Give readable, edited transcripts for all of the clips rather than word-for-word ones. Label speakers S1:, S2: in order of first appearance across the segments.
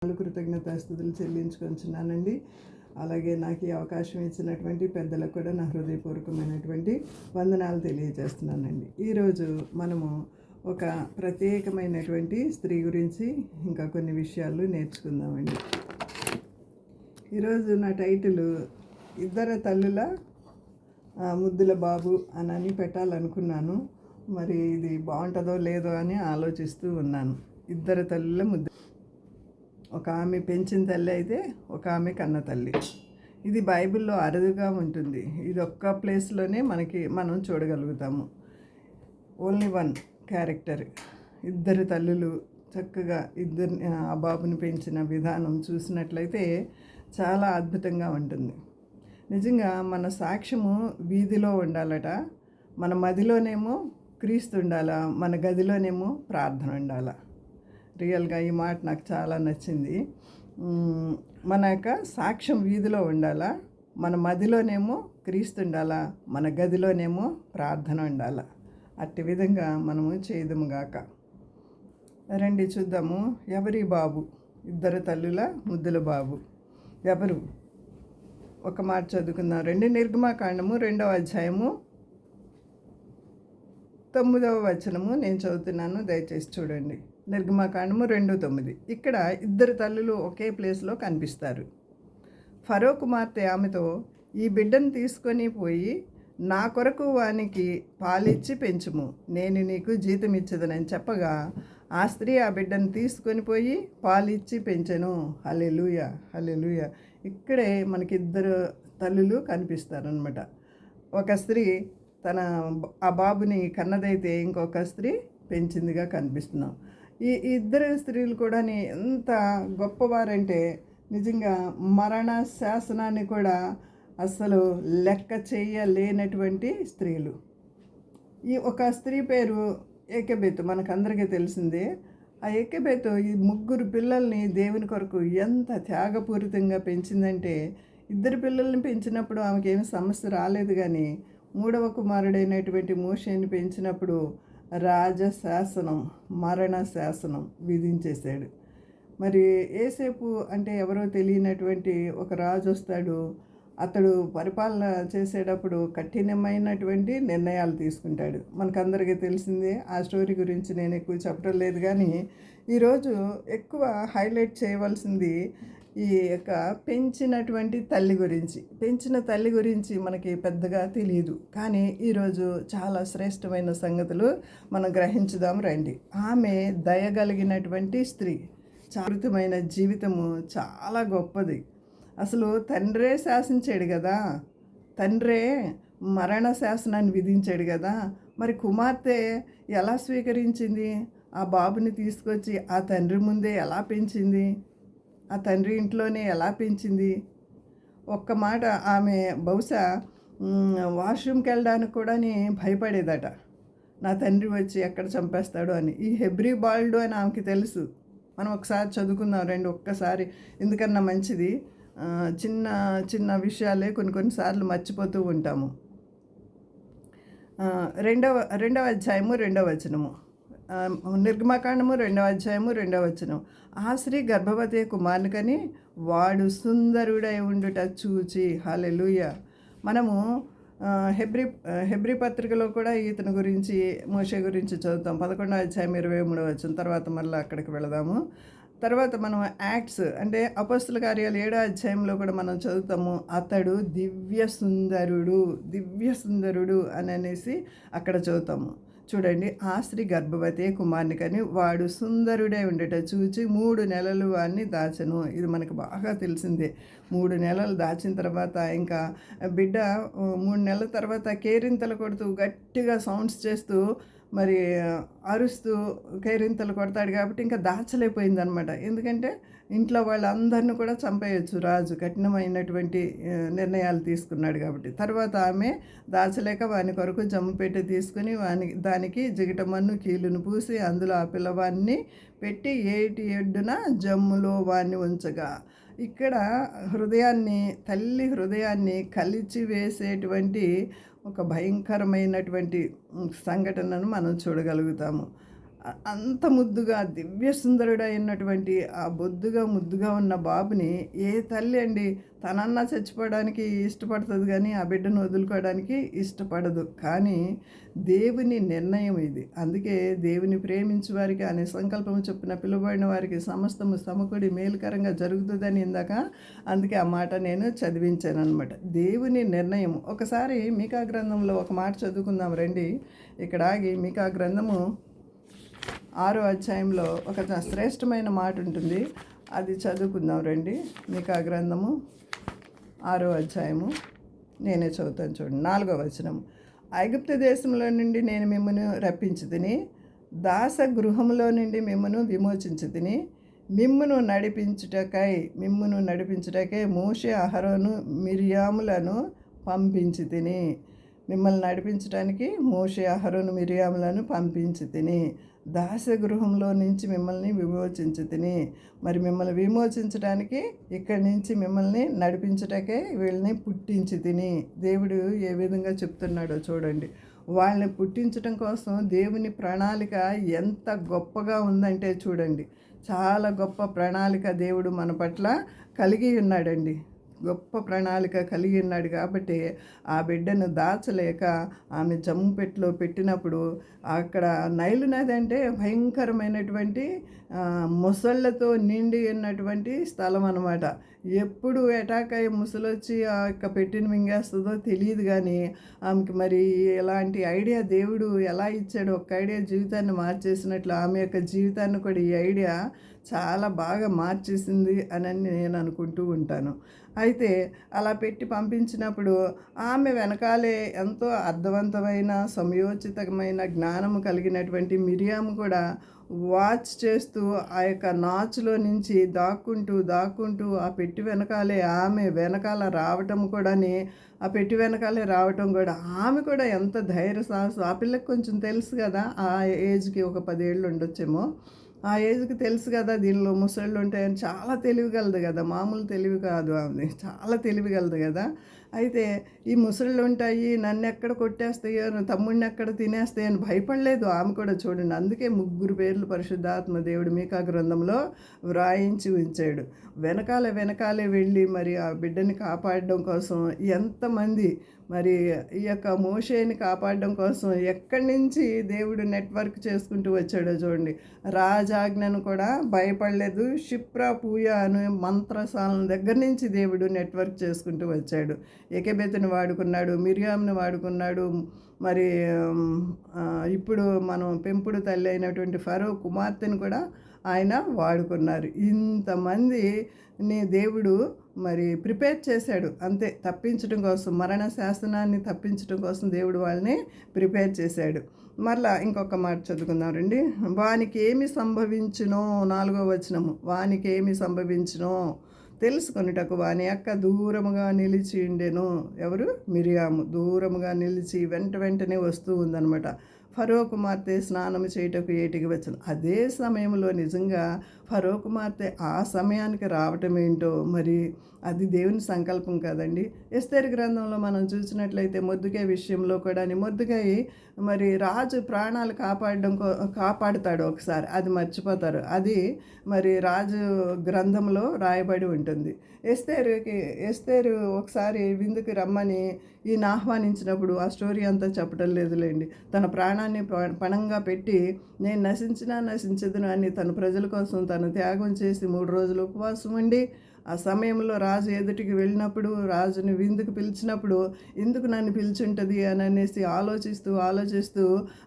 S1: కృతజ్ఞతాస్తుతులు చెల్లించుకొంచున్నానండి. అలాగే నాకు ఈ అవకాశం ఇచ్చినటువంటి పెద్దలకు కూడా నా హృదయపూర్వకమైనటువంటి వందనాలు తెలియజేస్తున్నానండి. ఈరోజు మనము ఒక ప్రత్యేకమైనటువంటి స్త్రీ గురించి ఇంకా కొన్ని విషయాలు నేర్చుకుందామండి. ఈరోజు నా టైటిల్ ఇద్దరు తల్లుల ముద్దుల బాబు అని పెట్టాలనుకున్నాను. మరి ఇది బాగుంటుందో లేదో అని ఆలోచిస్తూ ఉన్నాను. ఇద్దరు తల్లుల ముద్దు, ఒక ఆమె పెంచిన తల్లి అయితే ఒక ఆమె కన్న తల్లి. ఇది బైబిల్లో అరుదుగా ఉంటుంది. ఇది ఒక్క ప్లేస్లోనే మనం చూడగలుగుతాము. Only one character. ఇద్దరు తల్లులు చక్కగా ఆ బాబుని పెంచిన విధానం చూసినట్లయితే చాలా అద్భుతంగా ఉంటుంది. నిజంగా మన సాక్ష్యము వీధిలో ఉండాలట, మన మదిలోనేమో క్రీస్తు ఉండాలా, మన గదిలోనేమో ప్రార్థన ఉండాలా. రియల్గా ఈ మాట నాకు చాలా నచ్చింది. మన యొక్క సాక్ష్యం వీధిలో ఉండాలా, మన మదిలోనేమో క్రీస్తు ఉండాలా, మన గదిలోనేమో ప్రార్థన ఉండాలా. అట్టి విధంగా మనము చేయదుముగాక. రండి చూద్దాము. ఎవరి బాబు? ఇద్దరు తల్లుల ముద్దుల బాబు ఎవరు? ఒక మాట చదువుకుందాం. నిర్గమాకాండము 2వ అధ్యాయము 9వ వచనము నేను చదువుతున్నాను, దయచేసి చూడండి. నిర్గమాకాండము 2:9. ఇక్కడ ఇద్దరు తల్లులు ఒకే ప్లేస్లో కనిపిస్తారు. ఫరో కుమార్తె ఆమెతో, ఈ బిడ్డను తీసుకొని పోయి నా కొరకు వానికి పాలిచ్చి పెంచుము, నేను నీకు జీతం ఇచ్చదనని చెప్పగా ఆ స్త్రీ ఆ బిడ్డను తీసుకొని పోయి పాలిచ్చి పెంచెను. హల్లెలూయా, హల్లెలూయా. ఇక్కడే మనకి ఇద్దరు తల్లులు కనిపిస్తారనమాట. ఒక స్త్రీ ఆ బాబుని కన్నదైతే ఇంకొక స్త్రీ పెంచిందిగా కనిపిస్తున్నాం. ఈ ఇద్దరు స్త్రీలు కూడా ఎంత గొప్పవారంటే నిజంగా మరణ శాసనాన్ని కూడా అస్సలు లెక్క చేయలేనటువంటి స్త్రీలు. ఈ ఒక స్త్రీ పేరు ఏకెబెతు, మనకందరికీ తెలిసిందే. ఆ ఏకెబెతు ఈ 3 పిల్లల్ని దేవుని కొరకు ఎంత త్యాగపూరితంగా పెంచిందంటే, ఇద్దరు పిల్లల్ని పెంచినప్పుడు ఆమెకి ఏమి సమస్య రాలేదు, కానీ 3వ కుమారుడైనటువంటి మోషేని పెంచినప్పుడు రాజశాసనం, మరణ శాసనం విధించేశాడు. మరి ఏసేపు అంటే ఎవరో తెలియనటువంటి ఒక రాజు వస్తాడు. అతడు పరిపాలన చేసేటప్పుడు కఠినమైనటువంటి నిర్ణయాలు తీసుకుంటాడు. మనకందరికీ తెలిసిందే. ఆ స్టోరీ గురించి నేను ఎక్కువ చెప్పడం లేదు, కానీ ఈరోజు ఎక్కువ హైలైట్ చేయవలసింది ఈ యొక్క పెంచిన తల్లి గురించి మనకి పెద్దగా తెలియదు, కానీ ఈరోజు చాలా శ్రేష్టమైన సంగతులు మనం గ్రహించుదాం రండి. ఆమె దయగలిగినటువంటి స్త్రీ. చారిత్రమైన జీవితము చాలా గొప్పది. అసలు తండ్రే శాసించాడు కదా, తండ్రే మరణ శాసనాన్ని విధించాడు కదా, మరి కుమార్తె ఎలా స్వీకరించింది? ఆ బాబుని తీసుకొచ్చి ఆ తండ్రి ముందే ఎలా పెంచింది? ఆ తండ్రి ఇంట్లోనే ఎలా పెంచింది? ఒక్క మాట, ఆమె బహుశా వాష్రూమ్కి వెళ్ళడానికి కూడా భయపడేదట, నా తండ్రి వచ్చి ఎక్కడ చంపేస్తాడో అని. ఈ హెబ్రీ బాల్డ్ అని ఆమెకి తెలుసు. మనం ఒకసారి చదువుకుందాం రండి, ఒక్కసారి. ఎందుకన్నా మంచిది. చిన్న చిన్న విషయాలే కొన్నిసార్లు మర్చిపోతూ ఉంటాము. 2వ అధ్యాయము 2వ వచనము. నిర్గమాకాండము 2వ అధ్యాయము 2వ వచనం. ఆ స్త్రీ గర్భవతి కుమారుని కని వాడు సుందరుడై ఉండుట చూచి. హల్లెలూయా. మనము హెబ్రీ పత్రికలో కూడా ఇతని గురించి, మోషే గురించి చదువుతాం. 11వ అధ్యాయం 23వ వచనం. తర్వాత మళ్ళీ అక్కడికి వెళదాము. తర్వాత మనం యాక్ట్స్ అంటే అపోస్తుల కార్యాలు 7వ అధ్యాయంలో కూడా మనం చదువుతాము. అతడు దివ్య సుందరుడు అనేసి అక్కడ చదువుతాము. చూడండి, ఆ స్త్రీ గర్భవతి కుమారుని కని వాడు సుందరుడై ఉండేట చూచి 3 నెలలు వాడిని దాచెను. ఇది మనకు బాగా తెలిసిందే. 3 నెలలు దాచిన తర్వాత ఇంకా బిడ్డ 3 నెలల తర్వాత కేరింతలు కొడుతూ గట్టిగా సౌండ్స్ చేస్తూ మరి అరుస్తూ కేరింతలు కొడతాడు కాబట్టి ఇంకా దాచలేకపోయిందనమాట. ఎందుకంటే ఇంట్లో వాళ్ళందరినీ కూడా చంపేయచ్చు రాజు, కఠినమైనటువంటి నిర్ణయాలు తీసుకున్నాడు కాబట్టి. తర్వాత ఆమె దాచలేక వాని కొరకు జమ్ముపెట్టి తీసుకుని దానికి జిగటమన్ను కీలును పూసి అందులో ఆ పిల్లవాడిని పెట్టి ఏటి ఎడ్డున జమ్ములో వాడిని ఉంచగా. ఇక్కడ తల్లి హృదయాన్ని కలిచి వేసేటువంటి ఒక భయంకరమైనటువంటి సంఘటనను మనం చూడగలుగుతాము. అంత ముద్దుగా దివ్య సుందరుడైనటువంటి ఆ బొద్దుగా ముద్దుగా ఉన్న బాబుని ఏ తల్లి అండి తనన్నా చచ్చిపోవడానికి ఇష్టపడుతుంది కానీ ఆ బిడ్డను వదులుకోవడానికి ఇష్టపడదు. కానీ దేవుని నిర్ణయం ఇది. అందుకే దేవుని ప్రేమించు వారికి అనే సంకల్పం చొప్పున పిలువబడిన వారికి సమస్తము సమకూడి మేలుకరంగా జరుగుతుందని ఇందాక అందుకే ఆ మాట నేను చదివించాను అనమాట. దేవుని నిర్ణయం. ఒకసారి మీకా గ్రంథంలో ఒక మాట చదువుకుందాం రండి. ఇక్కడ ఆగి మీకా గ్రంథము 6వ అధ్యాయంలో ఒక శ్రేష్టమైన మాట ఉంటుంది, అది చదువుకుందాం రండి. మీకా గ్రంథము 6వ అధ్యాయము నేనే చదువుతాను చూడండి. 4వ వచనం. ఐగుప్తు దేశంలో నుండి నేను మిమ్మను రప్పించి తిని, దాస గృహంలో నుండి మిమ్మను విమోచించి తిని, మిమ్మును నడిపించుటకై మోషే అహరోను మిర్యాములను పంపించి తిని. మిమ్మల్ని నడిపించడానికి మోషే అహరోను మిర్యాములను పంపించి తిని, దాసగృహంలో నుంచి మిమ్మల్ని విమోచించి తిని. మరి మిమ్మల్ని విమోచించడానికి ఇక్కడి నుంచి మిమ్మల్ని నడిపించటాకే వీళ్ళని పుట్టించి తిని. దేవుడు ఏ విధంగా చెప్తున్నాడో చూడండి. వాళ్ళని పుట్టించడం కోసం దేవుని ప్రణాళిక ఎంత గొప్పగా ఉందంటే చూడండి. చాలా గొప్ప ప్రణాళిక దేవుడు మన పట్ల కలిగి ఉన్నాడండి. గొప్ప ప్రణాళిక కలిగి ఉన్నాడు కాబట్టి ఆ బిడ్డను దాచలేక ఆమె జమ్ముపెట్టులో పెట్టినప్పుడు అక్కడ నైలు నది అంటే భయంకరమైనటువంటి ముసళ్ళతో నిండి ఉన్నటువంటి స్థలం అన్నమాట. ఎప్పుడు అటాక్ అయ్యే ముసలొచ్చి ఆ యొక్క పెట్టిన మింగేస్తుందో తెలియదు. కానీ ఆమెకి మరి ఎలాంటి ఐడియా దేవుడు ఎలా ఇచ్చాడో, ఒక్క ఐడియా జీవితాన్ని మార్చేసినట్లు ఆమె యొక్క జీవితాన్ని కూడా ఈ ఐడియా చాలా బాగా మార్చేసింది అని నేను అనుకుంటూ ఉంటాను. అయితే అలా పెట్టి పంపించినప్పుడు ఆమె వెనకాలే ఎంతో అర్థవంతమైన సమయోచితమైన జ్ఞానము కలిగినటువంటి మిరియాము కూడా వాచ్ చేస్తూ ఆ యొక్క నాచులో నుంచి దాక్కుంటూ ఆ పెట్టి వెనకాలే ఆమె వెనకాల రావటం కూడాని, ఆ పెట్టి వెనకాలే రావటం కూడా ఆమె కూడా ఎంత ధైర్య సాహసం. ఆ పిల్లకి కొంచెం తెలుసు కదా, ఆ ఏజ్కి ఒక 10 ఏళ్ళు ఉండొచ్చేమో. ఆ ఏజ్కి తెలుసు కదా దీనిలో ముసళ్ళు ఉంటాయని. చాలా తెలివిగలదు కదా, మామూలు తెలివి కాదు ఆమె, చాలా తెలివిగలదు కదా. అయితే ఈ ముసళ్ళు ఉంటాయి, నన్ను ఎక్కడ కొట్టేస్తాయో, తమ్ముడిని ఎక్కడ తినేస్తాయో అని భయపడలేదు ఆమె కూడా చూడండి. అందుకే 3 పేర్లు పరిశుద్ధాత్మ దేవుడు మీకా గ్రంథంలో వ్రాయించి ఉంచాడు. వెనకాలే వెళ్ళి మరి ఆ బిడ్డని కాపాడడం కోసం ఎంతమంది మరి ఈ యొక్క మోషేని కాపాడడం కోసం ఎక్కడి నుంచి దేవుడు నెట్వర్క్ చేసుకుంటూ వచ్చాడో చూడండి. రాజాజ్ఞను కూడా భయపడలేదు. షిప్రా పూయ అనే మంత్రశాల దగ్గర నుంచి దేవుడు నెట్వర్క్ చేసుకుంటూ వచ్చాడు. ఎకెబెతుని వాడుకున్నాడు, మిరియామ్ని వాడుకున్నాడు. మరి ఇప్పుడు మనం పెంపుడు తల్లి అయినటువంటి ఫరో కుమార్తెను కూడా ఆయన వాడుకున్నారు. ఇంతమందిని దేవుడు మరి ప్రిపేర్ చేశాడు అంతే, తప్పించడం కోసం, మరణ శాసనాన్ని తప్పించడం కోసం దేవుడు వాళ్ళని ప్రిపేర్ చేశాడు. మరలా ఇంకొక మాట చదువుకుందాం రండి. వానికి ఏమి సంభవించునో, 4వ వచనము. వానికి ఏమి సంభవించునో తెలుసుకొనుటకు వాని అక్క దూరముగా నిలిచి ఉండెను. ఎవరు? మిరియాము దూరముగా నిలిచి వెంటనే వస్తూ ఉందన్నమాట. ఫరో కుమార్తె స్నానము చేయుటకు ఏటికి వచ్చను. అదే సమయంలో నిజంగా ఫరో కుమార్తె ఆ సమయానికి రావటం ఏంటో మరి అది దేవుని సంకల్పం కదండి. ఎస్తేరు గ్రంథంలో మనం చూసినట్లయితే మొర్దెకై విషయంలో కూడా మొర్దెకై మరి రాజు ప్రాణాలు కాపాడుతాడు ఒకసారి, అది మర్చిపోతారు. అది మరి రాజు గ్రంథంలో రాయబడి ఉంటుంది. ఎస్తేరు ఒకసారి విందుకి రమ్మని ఈయన ఆహ్వానించినప్పుడు ఆ స్టోరీ అంతా చెప్పడం లేదులేండి. తన ప్రాణాన్ని పణంగా పెట్టి నేను నశించదును అని తన ప్రజల కోసం తను త్యాగం చేసి 3 రోజులు ఉపవాసం ఉండి ఆ సమయంలో రాజు ఎదుటికి వెళ్ళినప్పుడు, రాజుని విందుకు పిలిచినప్పుడు ఎందుకు నన్ను పిలిచుంటుంది అని అనేసి ఆలోచిస్తూ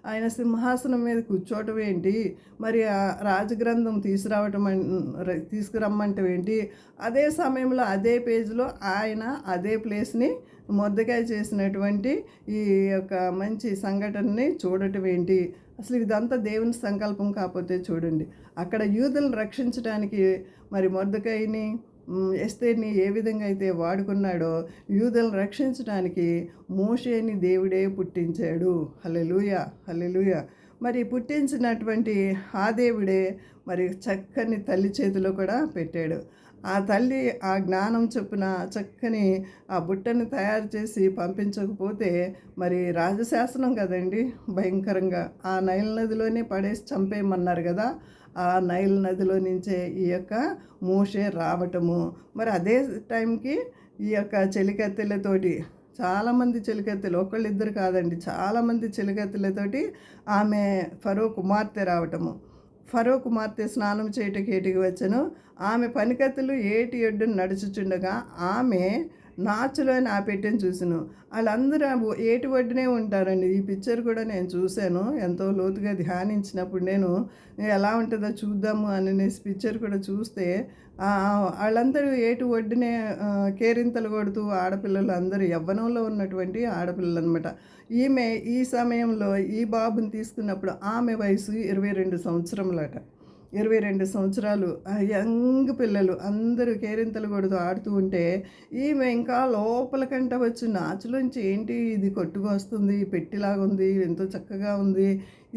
S1: ఆయన సింహాసనం మీద కూర్చోవటం ఏంటి, మరి ఆ రాజగ్రంథం తీసుకురమ్మంటం ఏంటి, అదే సమయంలో అదే పేజీలో ఆయన అదే ప్లేస్ని మొర్దెకై చేసినటువంటి ఈ యొక్క మంచి సంఘటనని చూడటం ఏంటి, అసలు ఇదంతా దేవుని సంకల్పం కాకపోతే చూడండి. అక్కడ యూదులను రక్షించడానికి మరి మొర్దెకైని ఎస్తేర్ని ఏ విధంగా అయితే వాడుకున్నాడో యూదులను రక్షించడానికి మోషేని దేవుడే పుట్టించాడు. హల్లెలూయా. మరి పుట్టించినటువంటి ఆ దేవుడే మరి చక్కని తల్లి చేతిలో కూడా పెట్టాడు. ఆ తల్లి ఆ జ్ఞానం చొప్పున చక్కని ఆ బుట్టని తయారు చేసి పంపించకపోతే మరి రాజశాసనం కదండి, భయంకరంగా ఆ నైల్ నదిలోనే పడేసి చంపేయమన్నారు కదా. ఆ నైల్ నదిలో నుంచే ఈ యొక్క మోషే రావటము, మరి అదే టైంకి ఈ యొక్క చెలికత్తెలతోటి చాలామంది చెలికత్తెలు, ఒకళ్ళిద్దరు కాదండి, చాలామంది చెలికత్తెలతోటి ఆమె ఫరో కుమార్తె రావటము. ఫరో కుమార్తె స్నానం చేయుటకు ఏటికి వచ్చెను. ఆమె పనికత్తులు ఏటి ఒడ్డున నడుచుచుండగా ఆమె నాచులో ఆ పెట్టెను చూసెను. వాళ్ళందరూ ఏటి ఒడ్డునే ఉంటారండి. ఈ పిక్చర్ కూడా నేను చూశాను, ఎంతో లోతుగా ధ్యానించినప్పుడు నేను ఎలా ఉంటుందో చూద్దాము అనేసి పిక్చర్ కూడా చూస్తే వాళ్ళందరూ ఏటి ఒడ్డునే కేరింతలు కొడుతూ ఆడపిల్లలు అందరూ యవ్వనంలో ఉన్నటువంటి ఆడపిల్లలు అనమాట. ఈమె ఈ సమయంలో ఈ బాబుని తీసుకున్నప్పుడు ఆమె వయసు 22 సంవత్సరములట. 22 సంవత్సరాలు యంగ్ పిల్లలు అందరూ కేరింతలు కొడుతూ ఆడుతూ ఉంటే ఈమె ఇంకా లోపలికంట వచ్చి నాచులోంచి ఏంటి ఇది కొట్టుకొస్తుంది, పెట్టిలాగుంది, ఎంతో చక్కగా ఉంది,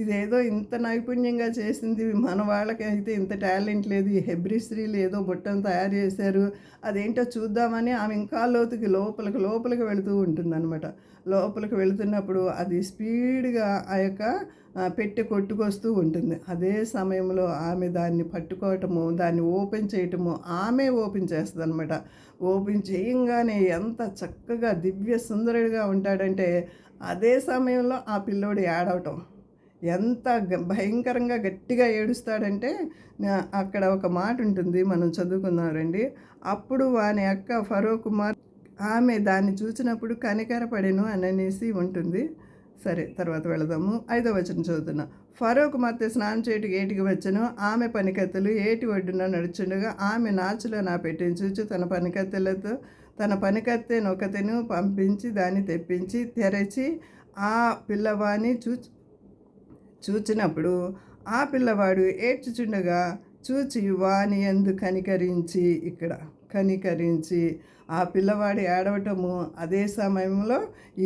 S1: ఇదేదో ఇంత నైపుణ్యంగా చేసింది, మన వాళ్ళకైతే ఇంత టాలెంట్ లేదు, ఈ హెబ్రీ స్త్రీలు ఏదో బుట్టను తయారు చేశారు, అదేంటో చూద్దామని ఆమె ఇంకా లోతుకి లోపలికి వెళుతూ ఉంటుందన్నమాట. లోపలికి వెళుతున్నప్పుడు అది స్పీడ్గా ఆ యొక్క పెట్టి కొట్టుకొస్తూ ఉంటుంది. అదే సమయంలో ఆమె దాన్ని పట్టుకోవటము, దాన్ని ఓపెన్ చేయటము, ఆమె ఓపెన్ చేస్తుంది అనమాట. ఓపెన్ చేయంగానే ఎంత చక్కగా దివ్య సుందరుడిగా ఉంటాడంటే అదే సమయంలో ఆ పిల్లోడు ఏడవటం ఎంత భయంకరంగా గట్టిగా ఏడుస్తాడంటే అక్కడ ఒక మాట ఉంటుంది, మనం చదువుకుందాం రండి. అప్పుడు వాని అక్క ఫరో కుమార్ ఆమె దాన్ని చూసినప్పుడు కనికరపడెను అనేసి ఉంటుంది. సరే, తర్వాత వెళదాము. 5వ వచనం చదువుతున్నా. ఫరో కుమార్తె స్నానం చేయుటకు ఏటికి వచ్చెను. ఆమె పనికత్తెలు ఏటి ఒడ్డున నడుచుండగా ఆమె నాచులో నా పెట్టెను చూచి తన పనికత్తెనొకతెను పంపించి దాన్ని తెప్పించి తెరచి ఆ పిల్లవాని చూచినప్పుడు ఆ పిల్లవాడు ఏడ్చుచుండగా చూచి వాని యందు కనికరించి ఆ పిల్లవాడి ఏడవటము, అదే సమయంలో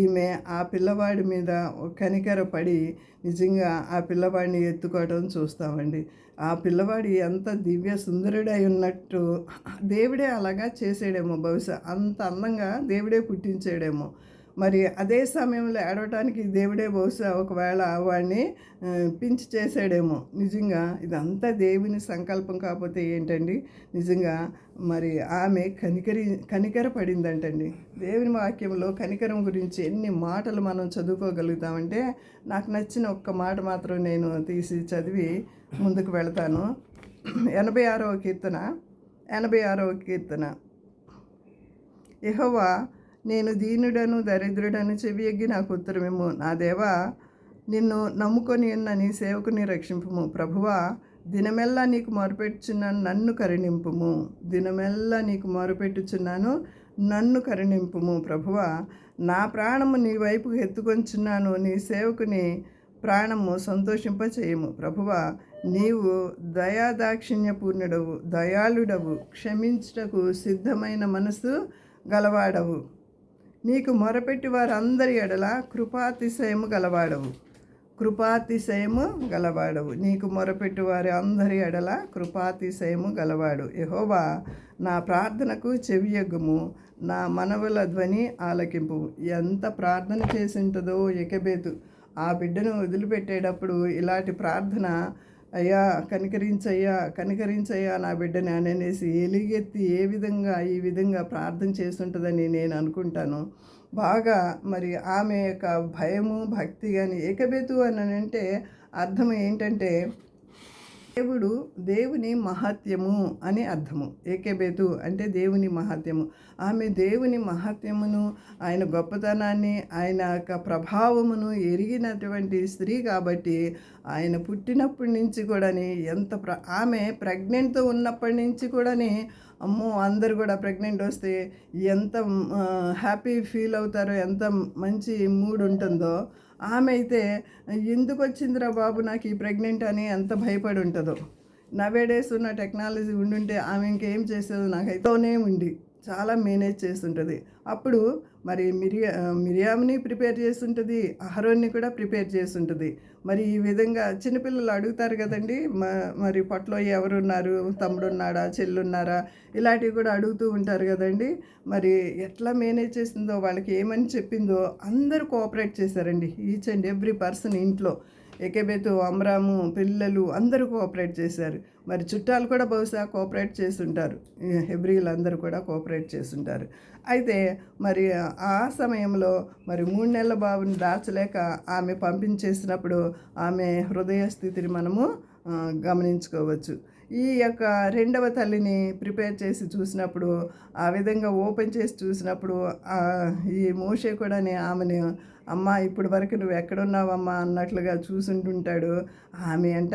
S1: ఈమె ఆ పిల్లవాడి మీద కనికరపడి నిజంగా ఆ పిల్లవాడిని ఎత్తుకోవటం చూస్తామండి. ఆ పిల్లవాడి ఎంత దివ్య సుందరుడై ఉన్నట్టు దేవుడే అలాగా చేసాడేమో, బహుశా అంత అందంగా దేవుడే పుట్టించాడేమో. మరి అదే సమయంలో ఏడవటానికి దేవుడే బహుశా ఒకవేళ వాడిని పించి చేసాడేమో. నిజంగా ఇదంతా దేవుని సంకల్పం కాకపోతే ఏంటండి, నిజంగా మరి ఆమె కనికర పడిందంటండి. దేవుని వాక్యంలో కనికరం గురించి ఎన్ని మాటలు మనం చదువుకోగలుగుతామంటే నాకు నచ్చిన ఒక్క మాట మాత్రం నేను తీసి చదివి ముందుకు వెళతాను. 86వ కీర్తన. యెహోవా, నేను దీనుడను దరిద్రుడను, చెవియొగ్గి నాకు ఉత్తరమిమ్ము. నా దేవా, నిన్ను నమ్ముకొని ఉన్న నీ సేవకుని రక్షింపుము. ప్రభువా, దినమెల్లా నీకు మొరపెట్టుచున్నాను, నన్ను కరుణింపుము. ప్రభువా, నా ప్రాణము నీ వైపుకు ఎత్తుకొంచున్నాను, నీ సేవకుని ప్రాణము సంతోషింపచేయము. ప్రభువా, నీవు దయాదాక్షిణ్యపూర్ణుడవు, దయాళుడవు, క్షమించుటకు సిద్ధమైన మనసు గలవాడవు. నీకు మొరపెట్టి వారందరి ఎడల కృపాతిశయము గలవాడవు. నీకు మొరపెట్టి వారి అందరి ఎడల కృపాతిశయము గలవాడు. యెహోవా, నా ప్రార్థనకు చెవియొగ్గుము, నా మనవుల ధ్వని ఆలకింపు. ఎంత ప్రార్థన చేసి ఉంటుందో యెకెబెతు. ఆ బిడ్డను వదిలిపెట్టేటప్పుడు ఇలాంటి ప్రార్థన, అయ్యా కనికరించయ్యా నా బిడ్డని అనేసి ఎలుగెత్తి ఈ విధంగా ప్రార్థన చేస్తుంటుందని నేను అనుకుంటాను. బాగా మరి ఆమె యొక్క భయము, భక్తి కానీ ఏకబెతు అని అంటే అర్థం ఏంటంటే దేవుని మహత్యము అని అర్థము. ఏకెబెతు అంటే దేవుని మహత్యము. ఆమె దేవుని మహత్యమును, ఆయన గొప్పతనాన్ని, ఆయన యొక్క ప్రభావమును ఎరిగినటువంటి స్త్రీ కాబట్టి ఆయన పుట్టినప్పటి నుంచి కూడాని ఆమె ప్రెగ్నెంట్తో ఉన్నప్పటి నుంచి కూడాని అమ్మో, అందరు కూడా ప్రెగ్నెంట్ వస్తే ఎంత హ్యాపీ ఫీల్ అవుతారో, ఎంత మంచి మూడ్ ఉంటుందో, ఆమె అయితే ఎందుకు వచ్చిందిరా బాబు నాకు ఈ ప్రెగ్నెంట్ అని ఎంత భయపడి ఉంటుందో. నవేడేస్ ఉన్న టెక్నాలజీ ఉండుంటే ఆమె ఇంకేం చేసేదో నాకైతేనే ఉండి చాలా మేనేజ్ చేస్తుంటుంది. అప్పుడు మరి మిరియామ్‌ని ప్రిపేర్ చేసుంటది. అహరోన్‌ని కూడా ప్రిపేర్ చేసుంటది. మరి ఈ విధంగా చిన్నపిల్లలు అడుగుతారు కదండీ! మరి పొట్టలో ఎవరున్నారు? తమ్ముడున్నాడా? చెల్లున్నారా? ఇలాంటివి కూడా అడుగుతూ ఉంటారు కదండీ! మరి ఎట్లా మేనేజ్ చేసిందో, వాళ్ళకి ఏమని చెప్పిందో అందరూ కోఆపరేట్ చేశారండి. ఈచ్ అండ్ ఎవ్రీ పర్సన్ ఇంట్లో. ఎకెబెతు, అమ్రాము, పిల్లలు అందరూ కోఆపరేట్ చేశారు. మరి చుట్టాలు కూడా బహుశా కోఆపరేట్ చేసుంటారు. ఈ హెబ్రీయులందరూ కూడా కోఆపరేట్ చేసుంటారు. అయితే మరి ఆ సమయంలో మరి 3 నెలల బాబుని దాచలేక ఆమె పంపించేసినప్పుడు ఆమె హృదయ స్థితిని మనము గమనించుకోవచ్చు. ఈ యొక్క రెండవ తల్లిని ప్రిపేర్ చేసి చూసినప్పుడు, ఆ విధంగా ఓపెన్ చేసి చూసినప్పుడు ఈ మోషే కూడాని ఆమెను, అమ్మా ఇప్పటి వరకు నువ్వు ఎక్కడున్నావమ్మా అన్నట్లుగా చూసుంటుంటాడు. ఆమె అంట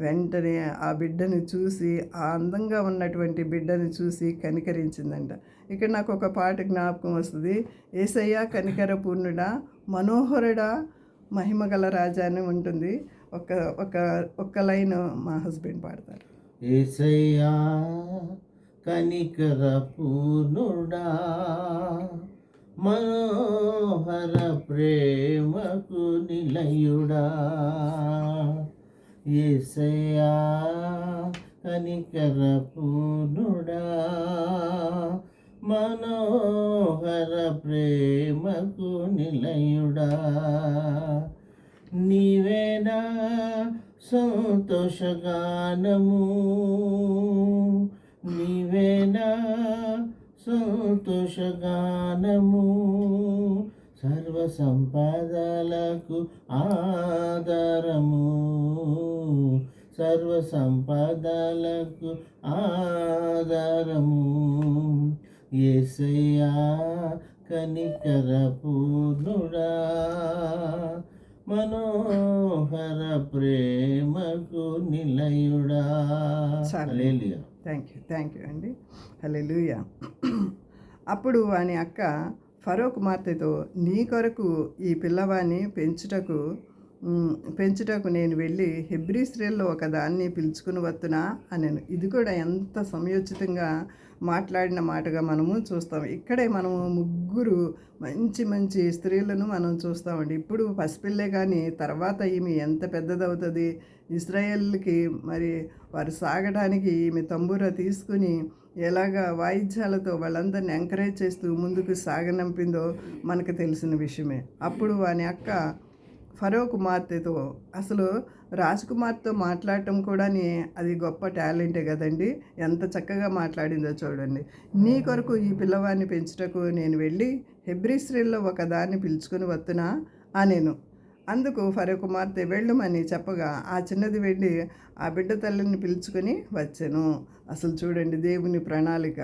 S1: వెంటనే ఆ బిడ్డని చూసి, ఆ అందంగా ఉన్నటువంటి బిడ్డని చూసి కనికరించిందంట. ఇక్కడ నాకు ఒక పాట జ్ఞాపకం వస్తుంది. యేసయ్య కనికర పూర్ణుడా, మనోహరుడా, మహిమగల రాజా అని ఉంటుంది. ఒక ఒక ఒక్క లైన్ మా హస్బెండ్ పాడతారు.
S2: యేసయ్యా కనికర పూర్ణుడా, మనోహర ప్రేమకు నిలయుడా. యేసయ్యా కనికర పూర్ణుడా, మనోహర ప్రేమకు నిలయుడా. నీవేనా సంతోషగానము, నీవేనా సంతోషగానము, సర్వ సంపదలకు ఆధారము, సర్వ సంపదలకు ఆధారము. యేసయ్యా కనికర పూర్ణుడా, మనోహర ప్రేమకు నిలయుడా. హల్లెలూయా.
S1: థ్యాంక్ యూ అండి. హల్లెలూయా. అప్పుడు వాని అక్క ఫరో కుమార్తెతో, నీ కొరకు ఈ పిల్లవాడిని పెంచుటకు నేను వెళ్ళి హెబ్రీ స్త్రీల్లో ఒక దాన్ని పిలుచుకుని వత్తునా అనెను. ఇది కూడా ఎంత సమయోచితంగా మాట్లాడిన మాటగా మనము చూస్తాం. ఇక్కడే మనము ముగ్గురు మంచి మంచి స్త్రీలను మనం చూస్తామండి. ఇప్పుడు పసిపిల్లే కానీ తర్వాత ఈమె ఎంత పెద్దదవుతుంది. ఇశ్రాయేల్కి మరి వారు సాగడానికి ఈమె తంబూర తీసుకుని ఎలాగా వాయిద్యాలతో వాళ్ళందరిని ఎంకరేజ్ చేస్తూ ముందుకు సాగనంపిందో మనకు తెలిసిన విషయమే. అప్పుడు వాని అక్క ఫరో కుమార్తెతో, అసలు రాజకుమార్తెతో మాట్లాడటం కూడా అది గొప్ప టాలెంటే కదండి. ఎంత చక్కగా మాట్లాడిందో చూడండి. నీ కొరకు ఈ పిల్లవాడిని పెంచుటకు నేను వెళ్ళి హెబ్రీ స్త్రీల్లో ఒక దాన్ని పిలుచుకొని వత్తునా అనెను. అందుకు ఫరో కుమార్తె వెళ్ళమని చెప్పగా ఆ చిన్నది వెళ్ళి ఆ బిడ్డ తల్లిని పిలుచుకొని వచ్చెను. అసలు చూడండి దేవుని ప్రణాళిక.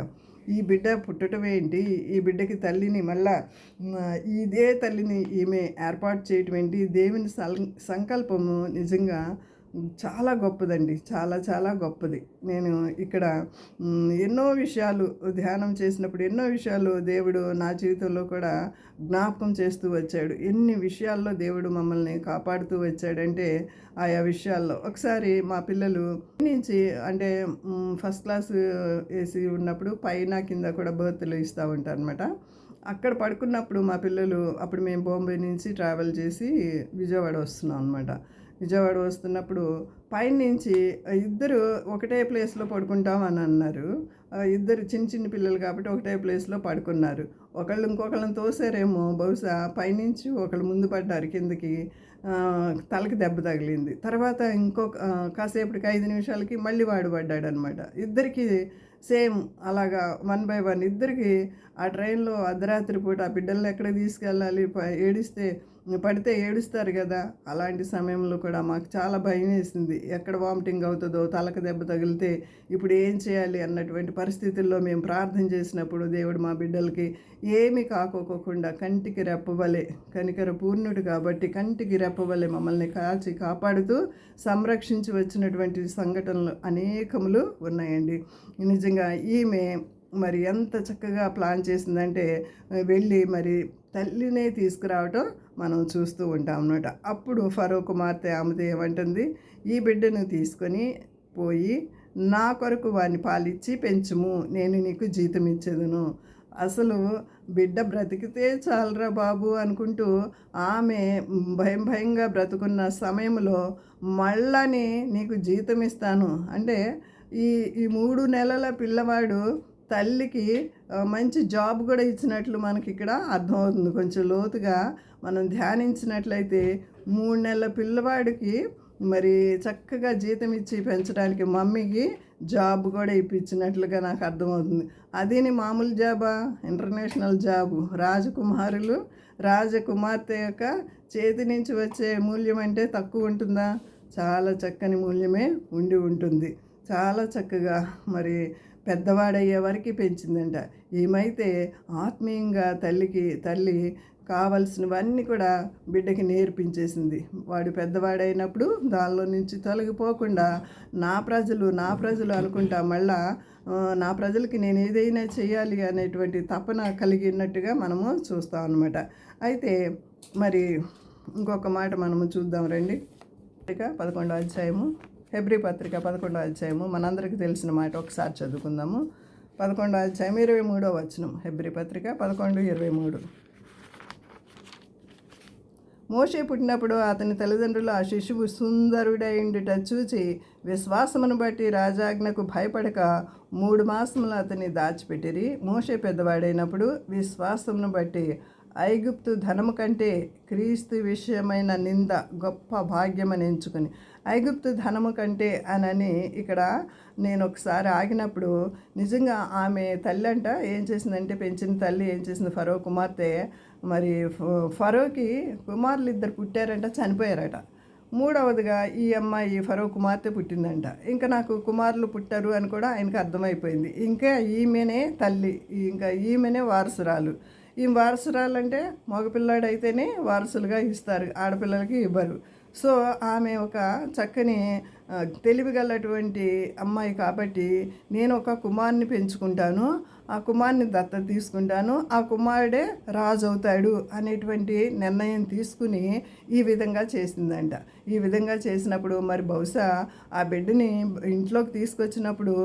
S1: ఈ బిడ్డ పుట్టడం ఏంటి, ఈ బిడ్డకి తల్లిని మళ్ళా ఇదే తల్లిని ఈమె ఏర్పాటు చేయటం ఏంటి, దేవుని సంకల్పము నిజంగా చాలా గొప్పదండి. చాలా చాలా గొప్పది. నేను ఇక్కడ ఎన్నో విషయాలు ధ్యానం చేసినప్పుడు ఎన్నో విషయాలు దేవుడు నా జీవితంలో కూడా జ్ఞాపకం చేస్తూ వచ్చాడు. ఎన్ని విషయాల్లో దేవుడు మమ్మల్ని కాపాడుతూ వచ్చాడంటే ఆయా విషయాల్లో ఒకసారి మా పిల్లలు నుంచి అంటే ఫస్ట్ క్లాస్ వేసి ఉన్నప్పుడు పైన కింద కూడా బర్త్లు ఇస్తూ ఉంటారు అనమాట. అక్కడ పడుకున్నప్పుడు మా పిల్లలు, అప్పుడు మేము బాంబే నుంచి ట్రావెల్ చేసి విజయవాడ వస్తున్నాం అనమాట. విజయవాడ వస్తున్నప్పుడు పైనుంచి ఇద్దరు ఒకటే ప్లేస్లో పడుకుంటాం అని అన్నారు. ఇద్దరు చిన్న చిన్న పిల్లలు కాబట్టి ఒకటే ప్లేస్లో పడుకున్నారు. ఒకళ్ళు ఇంకొకళ్ళని తోసారేమో బహుశా, పైనుంచి ఒకళ్ళు ముందు పడ్డారు కిందకి, తలకి దెబ్బ తగిలింది. తర్వాత కాసేపటికి 5 నిమిషాలకి మళ్ళీ వాడు పడ్డాడనమాట. ఇద్దరికి సేమ్ అలాగా 1 by 1 ఇద్దరికి ఆ ట్రైన్లో అర్ధరాత్రి పూట ఆ బిడ్డలను ఎక్కడికి తీసుకెళ్ళాలి, పడితే ఏడుస్తారు కదా. అలాంటి సమయంలో కూడా మాకు చాలా భయం వేసింది. ఎక్కడ వామిటింగ్ అవుతుందో, తలకు దెబ్బ తగిలితే ఇప్పుడు ఏం చేయాలి అన్నటువంటి పరిస్థితుల్లో మేము ప్రార్థన చేసినప్పుడు దేవుడు మా బిడ్డలకి ఏమీ కాకోకుండా కంటికి రెప్పవలే, కనికర పూర్ణుడు కాబట్టి కంటికి రెప్పవలే మమ్మల్ని కాచి కాపాడుతూ సంరక్షించి వచ్చినటువంటి సంఘటనలు అనేకములు ఉన్నాయండి. నిజంగా ఈమె మరి ఎంత చక్కగా ప్లాన్ చేసిందంటే వెళ్ళి మరి తల్లినే తీసుకురావటం మనం చూస్తూ ఉంటాం అన్నమాట. అప్పుడు ఫరో కుమార్తె ఆమెతో ఏమంటుంది, ఈ బిడ్డను తీసుకొని పోయి నా కొరకు వాని పాలిచ్చి పెంచుము, నేను నీకు జీతం ఇచ్చేదను. అసలు బిడ్డ బ్రతికితే చాలరా బాబు అనుకుంటూ ఆమె భయంగా బ్రతుకున్న సమయంలో మళ్ళీ నీకు జీతం ఇస్తాను అంటే ఈ ఈ 3 నెలల పిల్లవాడు తల్లికి మంచి జాబ్ కూడా ఇచ్చినట్లు మనకి ఇక్కడ అర్థమవుతుంది. కొంచెం లోతుగా మనం ధ్యానించినట్లయితే 3 నెలల పిల్లవాడికి మరి చక్కగా జీతం ఇచ్చి పెంచడానికి మమ్మీకి జాబ్ కూడా ఇప్పించినట్లుగా నాకు అర్థమవుతుంది. అదేని మామూలు జాబా? International job. రాజకుమార్తె యొక్క చేతి నుంచి వచ్చే మూల్యం అంటే తక్కువ ఉంటుందా? చాలా చక్కని మూల్యమే ఉండి ఉంటుంది. చాలా చక్కగా మరి పెద్దవాడయ్యే వరకు పెంచిందంట. ఏమైతే ఆత్మీయంగా తల్లి కావలసినవన్నీ కూడా బిడ్డకి నేర్పించేసింది. వాడు పెద్దవాడైనప్పుడు దానిలో నుంచి తొలగిపోకుండా నా ప్రజలు అనుకుంటా మళ్ళా నా ప్రజలకి నేను ఏదైనా చేయాలి అనేటువంటి తపన కలిగినట్టుగా మనము చూస్తాం అన్నమాట. అయితే మరి ఇంకొక మాట మనము చూద్దాం రండి. 11వ అధ్యాయము, హెబ్రీ పత్రిక 11వ అధ్యాయము మనందరికీ తెలిసిన మాట ఒకసారి చదువుకుందాము. 11వ అధ్యాయం 23వ వచనం. హెబ్రీ పత్రిక 11:23. మోషే పుట్టినప్పుడు అతని తల్లిదండ్రులు ఆ శిశువు సుందరుడైండుట చూచి విశ్వాసమును బట్టి రాజాజ్ఞకు భయపడక 3 మాసములు అతన్ని దాచిపెట్టిరి. మోషే పెద్దవాడైనప్పుడు విశ్వాసమును బట్టి ఐగుప్తు ధనము కంటే క్రీస్తు విషయమైన నింద గొప్ప భాగ్యమని ఎంచుకుని, ఐగుప్తు ధనము కంటే అనని ఇక్కడ నేను ఒకసారి ఆగినప్పుడు నిజంగా ఆమె తల్లి అంట ఏం చేసిందంటే, పెంచిన తల్లి ఏం చేసింది, ఫరో కుమార్తె మరి ఫరోకి కుమారులు 2 పుట్టారంట, చనిపోయారట. 3వదిగా ఈ అమ్మాయి ఫరో కుమార్తె పుట్టిందంట. ఇంకా నాకు కుమారులు పుట్టారు అని కూడా ఆయనకు అర్థమైపోయింది. ఇంకా ఈమెనే తల్లి, ఇంకా ఈమెనే వారసురాలు. ఈ వారసురాలంటే మగపిల్లాడైతేనే వారసులుగా ఇస్తారు, ఆడపిల్లలకి ఇవ్వరు. సో ఆమె ఒక చక్కని తెలివిగలటువంటి అమ్మాయి కాబట్టి నేను ఒక కుమారుని పెంచుకుంటాను, ఆ కుమారుని దత్తత తీసుకుంటాను, ఆ కుమారుడే రాజు అవుతాడు అనేటువంటి నిర్ణయం తీసుకుని ఈ విధంగా చేసిందంట. ఈ విధంగా చేసినప్పుడు మరి బహుశా ఆ బిడ్డని ఇంట్లోకి తీసుకొచ్చినప్పుడు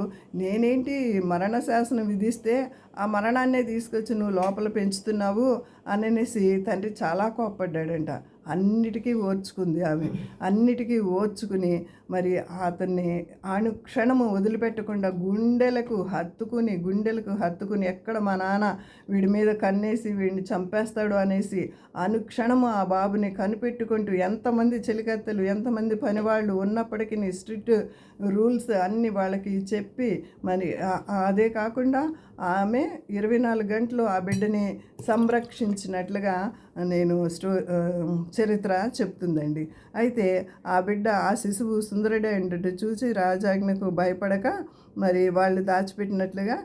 S1: నేనేంటి మరణ శాసనం విధిస్తే ఆ మరణాన్నే తీసుకొచ్చి నువ్వు లోపల పెంచుతున్నావు అనేసి తండ్రి చాలా కోప్పడ్డాడంట. అన్నిటికీ ఓర్చుకుంది ఆమె. అన్నిటికీ ఓర్చుకుని మరి అతన్ని అనుక్షణము వదిలిపెట్టకుండా గుండెలకు హత్తుకుని ఎక్కడ మా నాన్న వీడి మీద కన్నేసి వీడిని చంపేస్తాడు అనేసి అనుక్షణము ఆ బాబుని కనిపెట్టుకుంటూ, ఎంతమంది చెలికత్తెలు ఎంతమంది పనివాళ్ళు ఉన్నప్పటికీ స్ట్రిక్ట్ రూల్స్ అన్నీ వాళ్ళకి చెప్పి మరి అదే కాకుండా ఆమె 24 గంటలు ఆ బిడ్డని సంరక్షించినట్లుగా నేను చరిత్ర చెప్తుందండి. అయితే ఆ బిడ్డ ఆ శిశువు సుందరుడే ఏంటంటే చూసి రాజాజ్ఞకు భయపడక మరి వాళ్ళు దాచిపెట్టినట్లుగా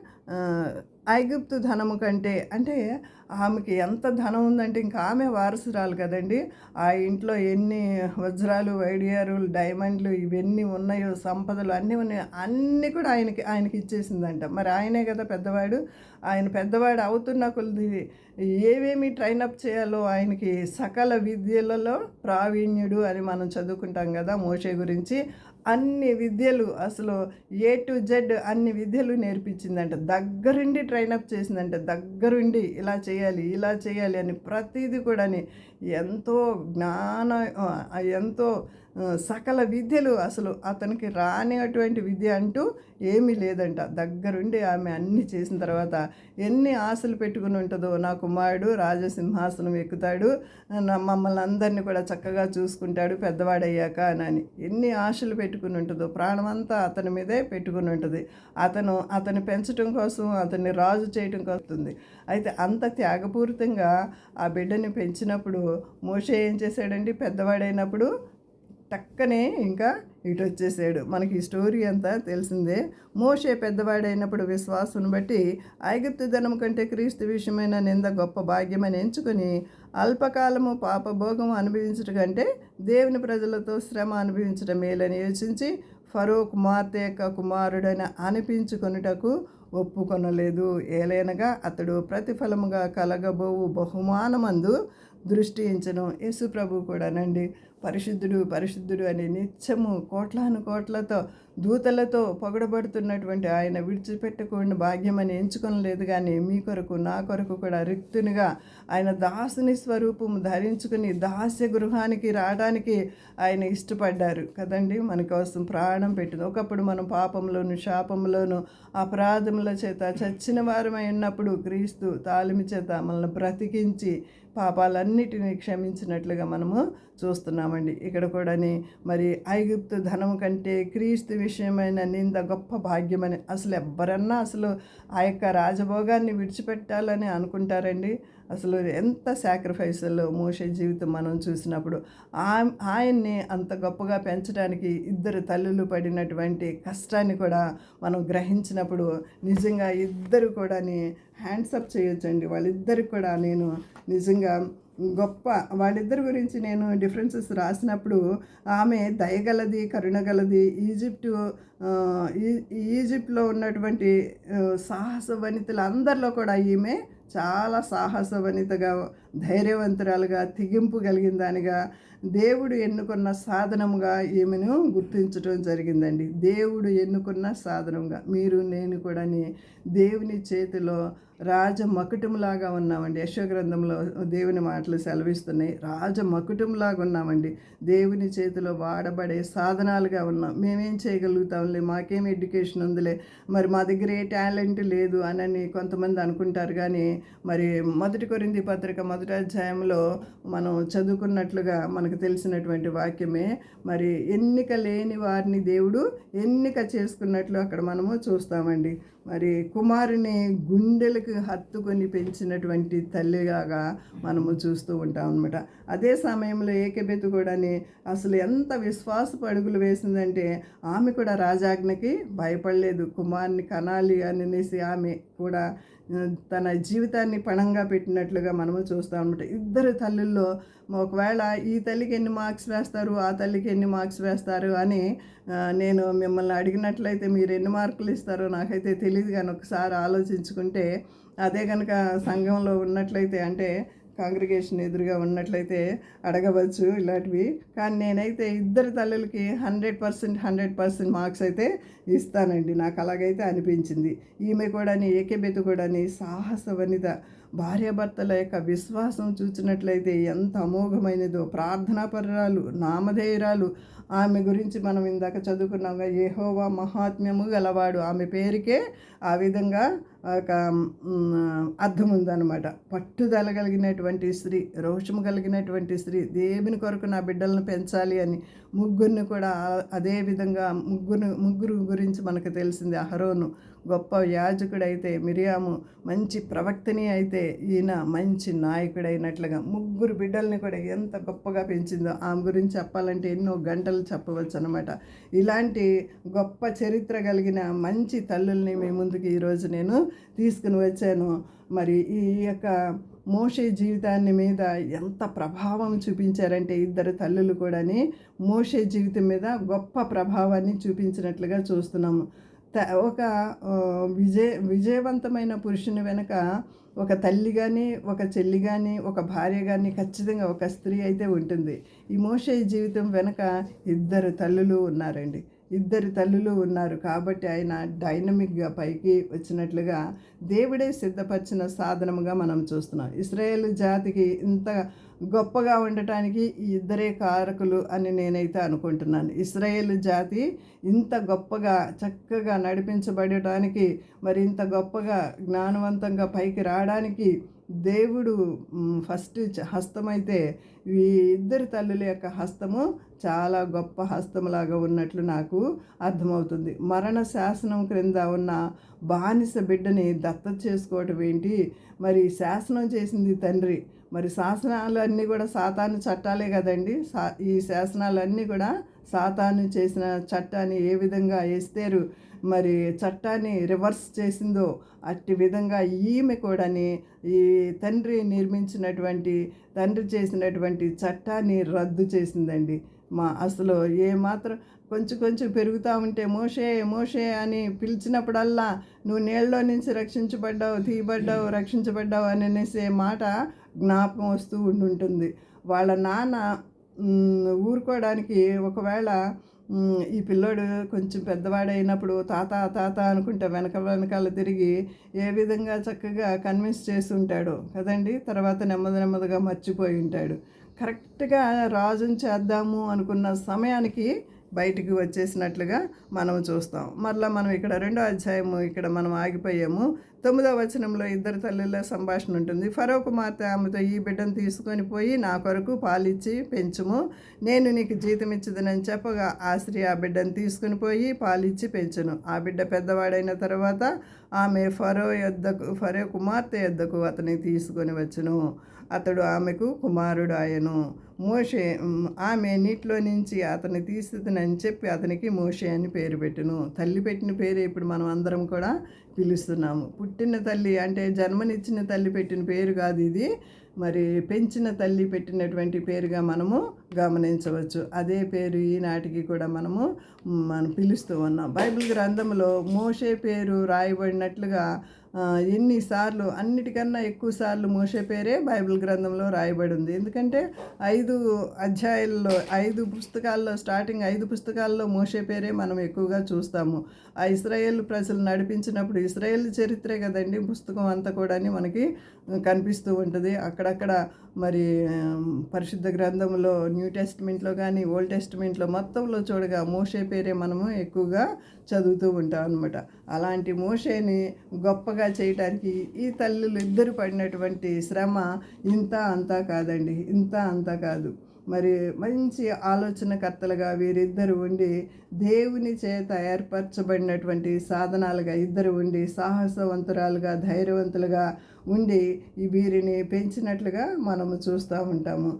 S1: ఐగుప్తు ధనము కంటే, అంటే ఆమెకి ఎంత ధనం ఉందంటే ఇంకా ఆమె వారసురాలు కదండి. ఆ ఇంట్లో ఎన్ని వజ్రాలు, వైడియారులు, డైమండ్లు ఇవన్నీ ఉన్నాయో, సంపదలు అన్నీ ఉన్నాయో, అన్నీ కూడా ఆయనకి ఇచ్చేసిందంట. మరి ఆయనే కదా పెద్దవాడు. ఆయన పెద్దవాడు అవుతున్న కొద్ది ఏమేమి ట్రైనప్ చేయాలో ఆయనకి సకల విద్యలలో ప్రావీణ్యుడు అని మనం చదువుకుంటాం కదా మోషే గురించి. అన్ని విద్యలు అసలు A to Z అన్ని విద్యలు నేర్పించిందంట. దగ్గరుండి ట్రైనప్ చేసిందంట. దగ్గరుండి ఇలా చేయాలి అని ప్రతిదీ కూడా ఎంతో ఎంతో సకల విద్యలు, అసలు అతనికి రానిటువంటి విద్య అంటూ ఏమీ లేదంట. దగ్గరుండి ఆమె అన్నీ చేసిన తర్వాత ఎన్ని ఆశలు పెట్టుకుని ఉంటుందో, నా కుమారుడు రాజసింహాసనం ఎక్కుతాడు, మమ్మల్ని అందరినీ కూడా చక్కగా చూసుకుంటాడు పెద్దవాడయ్యాక అని ఎన్ని ఆశలు పెట్టుకుని ఉంటుందో, ప్రాణమంతా అతని మీదే పెట్టుకుని ఉంటుంది. అతను పెంచడం కోసం, అతన్ని రాజు చేయడం కోసం. అయితే అంత త్యాగపూరితంగా ఆ బిడ్డని పెంచినప్పుడు మోషే ఏం చేశాడండి, పెద్దవాడైనప్పుడు టక్కనే ఇంకా ఇటు వచ్చేసాడు. మనకి ఈ స్టోరీ అంతా తెలిసిందే. మోషే పెద్దవాడైనప్పుడు విశ్వాసం బట్టి ఐగుప్తు ధనం కంటే క్రీస్తు విషయమైన నింద గొప్ప భాగ్యమని ఎంచుకొని అల్పకాలము పాపభోగం అనుభవించడం కంటే దేవుని ప్రజలతో శ్రమ అనుభవించడం మేలని యోచించి ఫరో కుమార్తె యొక్క కుమారుడని అనిపించుకొనుటకు ఒప్పుకొనలేదు. ఏలైనగా అతడు ప్రతిఫలముగా కలగబోవు బహుమానమందు దృష్టి ఎంచను. యేసు ప్రభు కూడానండి పరిశుద్ధుడు పరిశుద్ధుడు అని నిత్యము కోట్లాను కోట్లతో దూతలతో పొగడబడుతున్నటువంటి ఆయన విడిచిపెట్టకుండా భాగ్యమని ఎంచుకొనలేదు, కానీ మీ కొరకు నా కొరకు కూడా రిక్తునిగా ఆయన దాసుని స్వరూపం ధరించుకుని దాస్య గృహానికి రావడానికి ఆయన ఇష్టపడ్డారు కదండి. మన కోసం ప్రాణం పెట్టింది. ఒకప్పుడు మనం పాపంలోను శాపంలోను అపరాధముల చేత చచ్చిన వారమై ఉన్నప్పుడు క్రీస్తు తాళిమి చేత మనల్ని బ్రతికించి పాపాలన్నిటినీ క్షమించినట్లుగా మనము చూస్తున్నామండి. ఇక్కడ కూడాని మరి ఐగుప్తు ధనము కంటే క్రీస్తు విషయమైన నింద గొప్ప భాగ్యమని అసలు ఎవ్వరన్నా అసలు ఆ యొక్క రాజభోగాన్ని విడిచిపెట్టాలని అనుకుంటారండి? అసలు ఎంత సాక్రిఫైస్లో మోషే జీవితం మనం చూసినప్పుడు ఆయన్ని అంత గొప్పగా పెంచడానికి ఇద్దరు తల్లులు పడినటువంటి కష్టాన్ని కూడా మనం గ్రహించినప్పుడు నిజంగా ఇద్దరు కూడా హ్యాండ్సప్ చేయొచ్చండి. వాళ్ళిద్దరికి కూడా నేను నిజంగా గొప్ప వాళ్ళిద్దరి గురించి నేను డిఫరెన్సెస్ రాసినప్పుడు ఆమె దయగలది కరుణగలది. ఈజిప్ట్లో ఉన్నటువంటి సాహస వనితలందరిలో కూడా ఈమె చాలా సాహస వనితగా, ధైర్యవంతురాలుగా, తెగింపు కలిగిన దానిగా, దేవుడు ఎన్నుకున్న సాధనముగా ఈమెను గుర్తించడం జరిగిందండి. దేవుడు ఎన్నుకున్న సాధనంగా మీరు నేను కూడా దేవుని చేతిలో రాజమకుటంలాగా ఉన్నామండి. యెషయా దేవుని మాటలు సెలవిస్తున్నాయి. రాజమకుటంలాగా ఉన్నామండి. దేవుని చేతిలో వాడబడే సాధనాలుగా ఉన్నాం. మేమేం చేయగలుగుతాంలే, మాకేం ఎడ్యుకేషన్ ఉందిలే, మరి మా దగ్గర ఏ టాలెంట్ లేదు అని కొంతమంది అనుకుంటారు. కానీ మరి 1 కొరింథీ పత్రిక 1వ అధ్యాయంలో మనం చదువుకున్నట్లుగా మనకు తెలిసినటువంటి వాక్యమే, మరి ఎన్నిక లేని వారిని దేవుడు ఎన్నిక చేసుకున్నట్లు అక్కడ మనము చూస్తామండి. మరి కుమారుని గుండెలకు హత్తుకొని పెంచినటువంటి తల్లిగా మనము చూస్తూ ఉంటాం అనమాట. అదే సమయంలో ఏకెబెతు కూడా అసలు ఎంత విశ్వాసపు అడుగులు వేసిందంటే ఆమె కూడా రాజాజ్ఞకి భయపడలేదు. కుమారుని కనాలి అనేసి ఆమె కూడా తన జీవితాన్ని పణంగా పెట్టినట్లుగా మనము చూస్తాం అనమాట. ఇద్దరు తల్లుల్లో ఒకవేళ ఈ తల్లికి ఎన్ని మార్క్స్ వేస్తారు, ఆ తల్లికి ఎన్ని మార్క్స్ వేస్తారు అని నేను మిమ్మల్ని అడిగినట్లయితే మీరు ఎన్ని మార్కులు ఇస్తారో నాకైతే తెలియదు. కానీ ఒకసారి ఆలోచించుకుంటే అదే కనుక సంఘంలో ఉన్నట్లయితే, అంటే కాంగ్రిగేషన్ ఎదురుగా ఉన్నట్లయితే అడగవచ్చు ఇలాంటివి. కానీ నేనైతే ఇద్దరు తల్లులకి 100% మార్క్స్ అయితే ఇస్తానండి. నాకు అలాగైతే అనిపించింది. ఈమె కూడా ఏకెబెతు కూడా సాహస వనిత. భార్యాభర్తల యొక్క విశ్వాసం చూసినట్లయితే ఎంత అమోఘమైనదో. ప్రార్థనాపరురాలు, నామధేయురాలు. ఆమె గురించి మనం ఇందాక చదువుకున్నాగా, యెహోవా మహాత్మ్యము గలవాడు. ఆమె పేరుకే ఆ విధంగా ఒక అర్థం ఉందన్నమాట. పట్టుదల కలిగినటువంటి స్త్రీ, రోషము కలిగినటువంటి స్త్రీ, దేవుని కొరకు నా బిడ్డలను పెంచాలి అని ముగ్గురిని కూడా అదే విధంగా ముగ్గురు గురించి మనకు తెలిసింది. అహరోను గొప్ప యాజకుడైతే, మిరియాము మంచి ప్రవక్తని అయితే, ఈయన మంచి నాయకుడైనట్లుగా ముగ్గురు బిడ్డల్ని కూడా ఎంత గొప్పగా పెంచిందో ఆమె గురించి చెప్పాలంటే ఎన్నో గంటలు చెప్పవచ్చు అనమాట. ఇలాంటి గొప్ప చరిత్ర కలిగిన మంచి తల్లుల్ని మీ ముందుకు ఈరోజు నేను తీసుకుని వచ్చాను. మరి ఈ యొక్క మోషే జీవితాన్ని మీద ఎంత ప్రభావం చూపించారంటే ఇద్దరు తల్లులు కూడా మోషే జీవితం మీద గొప్ప ప్రభావాన్ని చూపించినట్లుగా చూస్తున్నాము. ఒక విజయవంతమైన పురుషుని వెనక ఒక తల్లి కానీ, ఒక చెల్లి కానీ, ఒక భార్య కానీ, ఖచ్చితంగా ఒక స్త్రీ అయితే ఉంటుంది. ఈ మోషే జీవితం వెనక ఇద్దరు తల్లులు ఉన్నారండి. ఇద్దరు తల్లులు ఉన్నారు కాబట్టి ఆయన డైనమిక్గా పైకి వచ్చినట్లుగా దేవుడే సిద్ధపరిచిన సాధనముగా మనం చూస్తున్నాం. ఇశ్రాయేలు జాతికి ఇంత గొప్పగా ఉండటానికి ఈ ఇద్దరే కారకులు అని నేనైతే అనుకుంటున్నాను. ఇశ్రాయేలు జాతి ఇంత గొప్పగా చక్కగా నడిపించబడటానికి, మరి ఇంత గొప్పగా జ్ఞానవంతంగా పైకి రావడానికి దేవుడు ఫస్ట్ హస్తమైతే ఈ ఇద్దరు తల్లుల యొక్క హస్తము చాలా గొప్ప హస్తములాగా ఉన్నట్లు నాకు అర్థమవుతుంది. మరణ శాసనం క్రింద ఉన్న బానిస బిడ్డని దత్తత చేసుకోవటం ఏంటి? మరి శాసనం చేసింది తండ్రి. మరి శాసనాలన్నీ కూడా సాతాను చట్టాలే కదండి. ఈ శాసనాలన్నీ కూడా సాతాను చేసిన చట్టాన్ని ఏ విధంగా ఎస్తేరు మరి చట్టాన్ని రివర్స్ చేసిందో అట్టి విధంగా ఈమె కూడా ఈ తండ్రి చేసినటువంటి చట్టాన్ని రద్దు చేసిందండి. అసలు ఏమాత్రం కొంచెం కొంచెం పెరుగుతూ ఉంటే మోషే మోషే అని పిలిచినప్పుడల్లా నువ్వు నీళ్ళలో నుంచి రక్షించబడ్డావు, తీయబడ్డావు, రక్షించబడ్డావు అని అనేసే మాట జ్ఞాపకం వస్తూ ఉంటుంటుంది. వాళ్ళ నాన్న ఊరుకోవడానికి ఒకవేళ ఈ పిల్లోడు కొంచెం పెద్దవాడైనప్పుడు తాత తాత అనుకుంటే వెనకాల తిరిగి ఏ విధంగా చక్కగా కన్విన్స్ చేసి ఉంటాడో కదండి. తర్వాత నెమ్మదిగా మర్చిపోయి ఉంటాడు. కరెక్ట్గా రాజుని చేద్దాము అనుకున్న సమయానికి బయటికి వచ్చేసినట్లుగా మనం చూస్తాం. మరలా మనం ఇక్కడ 2వ అధ్యాయము ఇక్కడ మనం ఆగిపోయాము. 9వ వచనంలో ఇద్దరు తల్లుల సంభాషణ ఉంటుంది. ఫరో కుమార్తె ఆమెతో, ఈ బిడ్డను తీసుకొని పోయి నా కొరకు పాలిచ్చి పెంచుము, నేను నీకు జీతం ఇచ్చదనని చెప్పగా ఆ స్త్రీ ఆ బిడ్డను తీసుకుని పోయి పాలిచ్చి పెంచును. ఆ బిడ్డ పెద్దవాడైన తర్వాత ఆమె ఫరో కుమార్తె యొద్దకు అతన్ని తీసుకొని వచ్చును. అతడు ఆమెకు కుమారుడు ఆయను. ఆమె నీటిలో నుంచి అతన్ని తీస్తుందని చెప్పి అతనికి మోషే అని పేరు పెట్టును. తల్లి పెట్టిన పేరు ఇప్పుడు మనం అందరం కూడా పిలుస్తున్నాము. పుట్టిన తల్లి అంటే జన్మనిచ్చిన తల్లి పెట్టిన పేరు కాదు ఇది, మరి పెంచిన తల్లి పెట్టినటువంటి పేరుగా మనము గమనించవచ్చు. అదే పేరు ఈనాటికి కూడా మనం పిలుస్తూ ఉన్నాం. బైబిల్ గ్రంథంలో మోషే పేరు రాయబడినట్లుగా ఎన్నిసార్లు, అన్నిటికన్నా ఎక్కువ సార్లు మోషే పేరే బైబిల్ గ్రంథంలో రాయబడి ఉంది. ఎందుకంటే 5 అధ్యాయాల్లో 5 పుస్తకాల్లో స్టార్టింగ్ 5 పుస్తకాల్లో మోషే పేరే మనం ఎక్కువగా చూస్తాము. ఆ ఇశ్రాయేల్ ప్రజలు నడిపించినప్పుడు ఇశ్రాయేల్ చరిత్రే కదండి పుస్తకం అంతా కూడా మనకి కనిపిస్తూ ఉంటుంది. అక్కడక్కడ మరి పరిశుద్ధ గ్రంథంలో న్యూ టెస్ట్మెంట్లో కానీ ఓల్డ్ టెస్ట్మెంట్లో మొత్తంలో చూడగా మోషే పేరే మనము ఎక్కువగా చదువుతూ ఉంటాం అనమాట. అలాంటి మోషేని గొప్పగా చేయడానికి ఈ తల్లులు ఇద్దరు పడినటువంటి శ్రమ ఇంత అంతా కాదండి, ఇంత అంతా కాదు. మరి మంచి ఆలోచనకర్తలుగా వీరిద్దరు ఉండి దేవుని చేత ఏర్పరచబడినటువంటి సాధనాలుగా ఇద్దరు ఉండి సాహసవంతురాలుగా ధైర్యవంతులుగా ఉండి ఈ వీరిని పెంచినట్లుగా మనము చూస్తూ ఉంటాము.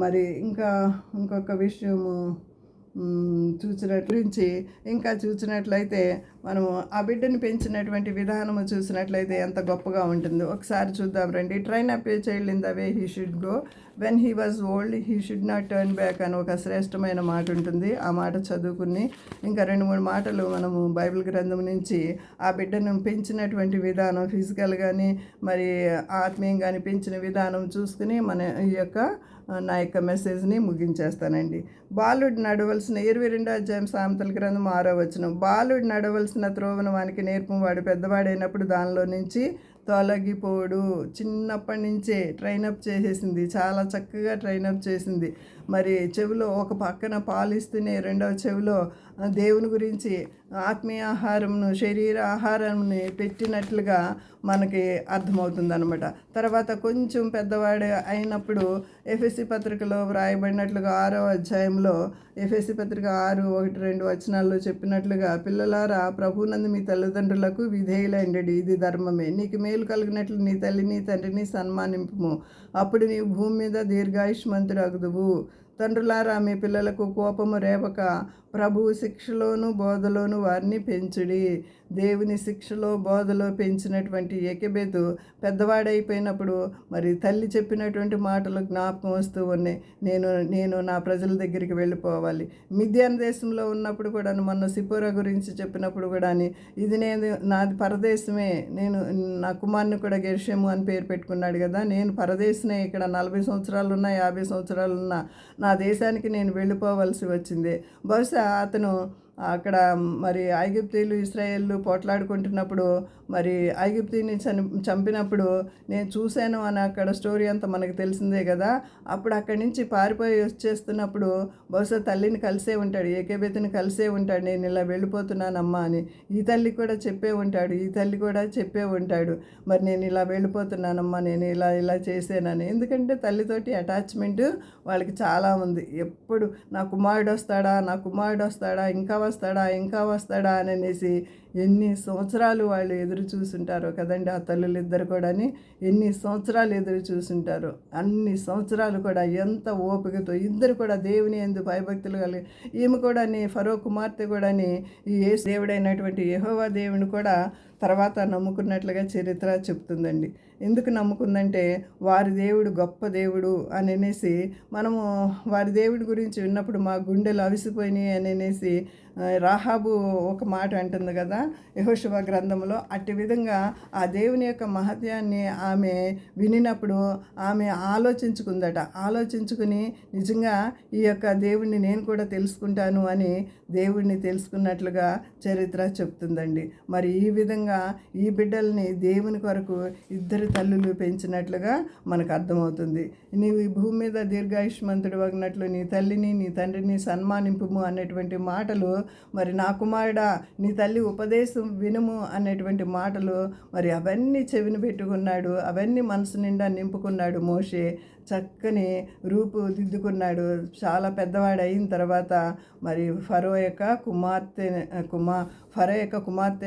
S1: మరి ఇంకొక విషయము చూసినట్లయితే మనము ఆ బిడ్డను పెంచినటువంటి విధానము చూసినట్లయితే ఎంత గొప్పగా ఉంటుందో ఒకసారి చూద్దాం రండి. Train up a child in the way he should go, when he was old he should not turn back అని ఒక శ్రేష్టమైన మాట ఉంటుంది. ఆ మాట చదువుకుని ఇంకా 2-3 మాటలు మనము బైబిల్ గ్రంథం నుంచి ఆ బిడ్డను పెంచినటువంటి విధానం ఫిజికల్ కానీ మరి ఆత్మీయం కానీ పెంచిన విధానం చూసుకుని నా యొక్క మెసేజ్ని ముగించేస్తానండి. బాలుడు నడవలసిన 22వ అధ్యాయం సామెతల గ్రంథం 6వ వచనం. బాలుడు నడవలసిన త్రోవను వానికి నేర్పు, వాడు పెద్దవాడైనప్పుడు దానిలో నుంచి తొలగిపోడు. చిన్నప్పటి నుంచే ట్రైనప్ చేసేసింది, చాలా చక్కగా ట్రైనప్ చేసింది. మరి చెవిలో ఒక పక్కన పాలిస్తూనే రెండవ చెవిలో దేవుని గురించి ఆత్మీయ ఆహారంను శరీర ఆహారంని పెట్టినట్లుగా మనకి అర్థమవుతుంది అనమాట. తర్వాత కొంచెం పెద్దవాడు అయినప్పుడు ఎఫెసీ పత్రికలో వ్రాయబడినట్లుగా 6వ అధ్యాయంలో ఎఫెసీ పత్రిక 6:1-2 వచనాల్లో చెప్పినట్లుగా, పిల్లలారా ప్రభువునందు మీ తల్లిదండ్రులకు విధేయులైండి, ఇది ధర్మమే. నీకు మేలు కలిగినట్లు నీ తల్లిని తండ్రిని సన్మానింపుము, అప్పుడు నీవు భూమి మీద దీర్ఘాయుష్మంతుడగుదువు. తండ్రులారా మీ పిల్లలకు కోపము రేపక ప్రభువు శిక్షలోను బోధలోను వారిని పెంచుడి. దేవుని శిక్షలో బోధలో పెంచినటువంటి యోకెబెదు పెద్దవాడైపోయినప్పుడు మరి తల్లి చెప్పినటువంటి మాటలు జ్ఞాపకం వస్తూ ఉన్నాయి. నేను నా ప్రజల దగ్గరికి వెళ్ళిపోవాలి. మిద్యాన్ దేశంలో ఉన్నప్పుడు కూడా మొన్న సిపోరా గురించి చెప్పినప్పుడు కూడా ఇది నాది పరదేశమే, నా కుమారుని కూడా గెర్షము అని పేరు పెట్టుకున్నాడు కదా, నేను పరదేశమే, ఇక్కడ 40 సంవత్సరాలున్నా 50 సంవత్సరాలున్నా నా దేశానికి నేను వెళ్ళిపోవలసి వచ్చింది. బహుశా అతను అక్కడ మరి ఐగుప్తీయులు ఇశ్రాయేలు పోట్లాడుకుంటున్నప్పుడు మరి ఐగుప్తీని చంపినప్పుడు నేను చూశాను అని అక్కడ స్టోరీ అంతా మనకు తెలిసిందే కదా. అప్పుడు అక్కడి నుంచి పారిపోయి వచ్చేస్తున్నప్పుడు బహుశా తల్లిని కలిసే ఉంటాడు, యోకెబెతుని కలిసే ఉంటాడు, నేను ఇలా వెళ్ళిపోతున్నానమ్మా అని. ఈ తల్లి కూడా చెప్పే ఉంటాడు మరి నేను ఇలా వెళ్ళిపోతున్నానమ్మా, నేను ఇలా చేసానని. ఎందుకంటే తల్లితోటి అటాచ్మెంట్ వాళ్ళకి చాలా ఉంది. ఎప్పుడు నా కుమారుడు వస్తాడా ఇంకా వస్తాడా అని అనేసి ఎన్ని సంవత్సరాలు వాళ్ళు ఎదురు చూసుంటారో కదండి. ఆ తల్లులు ఇద్దరు కూడాని ఎన్ని సంవత్సరాలు ఎదురు చూసుంటారో. అన్ని సంవత్సరాలు కూడా ఎంత ఓపికతో ఇద్దరు కూడా దేవుని యందు భయభక్తులు కలిగి, ఈమె కూడాని ఫరో కుమార్తె కూడాని ఈ యేసు దేవుడైనటువంటి యెహోవా దేవుని కూడా తర్వాత నమ్ముకున్నట్లుగా చరిత్ర చెప్తుందండి. ఎందుకు నమ్ముకుందంటే వారి దేవుడు గొప్ప దేవుడు అని అనేసి మనము వారి దేవుడి గురించి విన్నప్పుడు మా గుండెలు అవిసిపోయినాయి అని అనేసి రాహాబు ఒక మాట అంటుంది కదా యెహోషువ గ్రంథంలో. అట్టి విధంగా ఆ దేవుని యొక్క మహత్యాన్ని ఆమె వినినప్పుడు ఆమె ఆలోచించుకుని నిజంగా ఈ యొక్క దేవుణ్ణి నేను కూడా తెలుసుకుంటాను అని దేవుణ్ణి తెలుసుకున్నట్లుగా చరిత్ర చెప్తుందండి. మరి ఈ విధంగా ఈ బిడ్డల్ని దేవుని కొరకు ఇద్దరు తల్లులు పెంచినట్లుగా మనకు అర్థమవుతుంది. నీవు ఈ భూమి మీద దీర్ఘాయుష్మంతుడు వగినట్లు నీ తల్లిని నీ తండ్రిని సన్మానింపుము అనేటువంటి మాటలు, మరి నా కుమారుడా నీ తల్లి ఉపదేశం వినుము అనేటువంటి మాటలు, మరి అవన్నీ చెవిని పెట్టుకున్నాడు, అవన్నీ మనసు నిండా నింపుకున్నాడు మోషే. చక్కని రూపు దిద్దుకున్నాడు. చాలా పెద్దవాడు అయిన తర్వాత మరి ఫరో యొక్క కుమార్తె